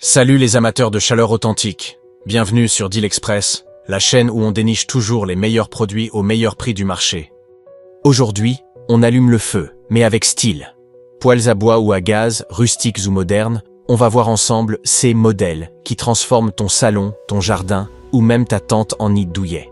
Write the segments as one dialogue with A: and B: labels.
A: Salut les amateurs de chaleur authentique. Bienvenue sur Deal Express, la chaîne où on déniche toujours les meilleurs produits au meilleur prix du marché. Aujourd'hui, on allume le feu, mais avec style. Poêles à bois ou à gaz, rustiques ou modernes, on va voir ensemble ces modèles qui transforment ton salon, ton jardin ou même ta tente en nid douillet.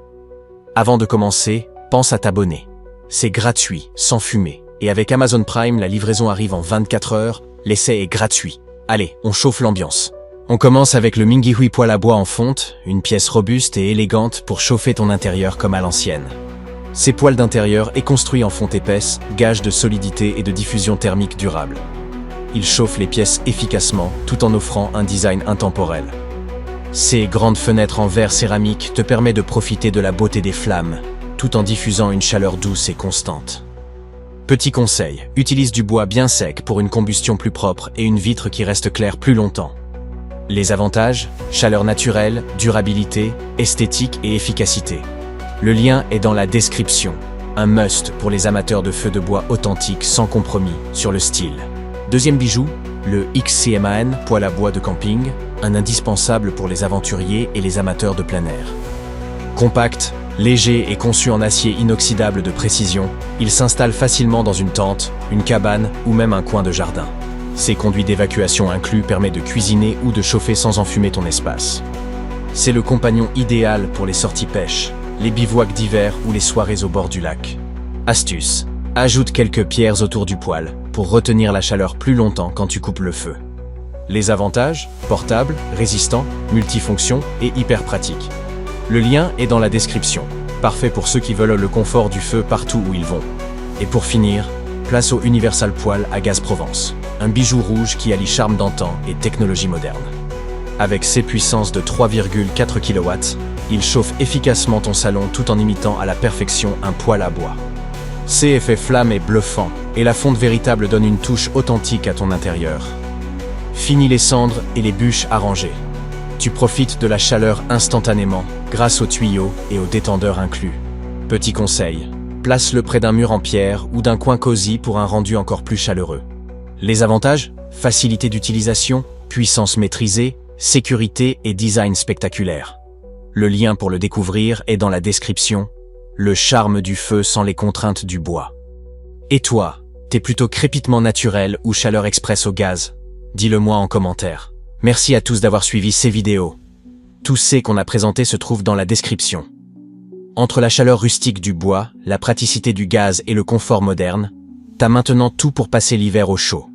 A: Avant de commencer, pense à t'abonner. C'est gratuit, sans fumée. Et avec Amazon Prime, la livraison arrive en 24 heures, l'essai est gratuit. Allez, on chauffe l'ambiance. On commence avec le Mingihui poêle à bois en fonte, une pièce robuste et élégante pour chauffer ton intérieur comme à l'ancienne. Ces poêles d'intérieur est construit en fonte épaisse, gage de solidité et de diffusion thermique durable. Ils chauffent les pièces efficacement tout en offrant un design intemporel. Ces grandes fenêtres en verre céramique te permettent de profiter de la beauté des flammes, tout en diffusant une chaleur douce et constante. Petit conseil, utilise du bois bien sec pour une combustion plus propre et une vitre qui reste claire plus longtemps. Les avantages, chaleur naturelle, durabilité, esthétique et efficacité. Le lien est dans la description. Un must pour les amateurs de feux de bois authentiques sans compromis sur le style. Deuxième bijou, le XCMAN poêle à bois de camping, un indispensable pour les aventuriers et les amateurs de plein air. Compact, léger et conçu en acier inoxydable de précision, il s'installe facilement dans une tente, une cabane ou même un coin de jardin. Ses conduits d'évacuation inclus permettent de cuisiner ou de chauffer sans enfumer ton espace. C'est le compagnon idéal pour les sorties pêche, les bivouacs d'hiver ou les soirées au bord du lac. Astuce, ajoute quelques pierres autour du poêle pour retenir la chaleur plus longtemps quand tu coupes le feu. Les avantages, portable, résistant, multifonction et hyper pratique. Le lien est dans la description, parfait pour ceux qui veulent le confort du feu partout où ils vont. Et pour finir, place au Universal Poêle à gaz Provence, un bijou rouge qui allie charme d'antan et technologie moderne. Avec ses puissances de 3,4 kW, il chauffe efficacement ton salon tout en imitant à la perfection un poêle à bois. Ses effets flamme est bluffant, et la fonte véritable donne une touche authentique à ton intérieur. Fini les cendres et les bûches arrangées. Tu profites de la chaleur instantanément, grâce aux tuyaux et aux détendeurs inclus. Petit conseil, place-le près d'un mur en pierre ou d'un coin cosy pour un rendu encore plus chaleureux. Les avantages, facilité d'utilisation, puissance maîtrisée, sécurité et design spectaculaire. Le lien pour le découvrir est dans la description. Le charme du feu sans les contraintes du bois. Et toi, t'es plutôt crépitement naturel ou chaleur express au gaz? Dis-le-moi en commentaire. Merci à tous d'avoir suivi ces vidéos. Tous ces qu'on a présentés se trouvent dans la description. Entre la chaleur rustique du bois, la praticité du gaz et le confort moderne, t'as maintenant tout pour passer l'hiver au chaud.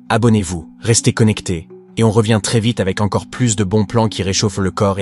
A: Abonnez-vous, restez connectés, et on revient très vite avec encore plus de bons plans qui réchauffent le corps et la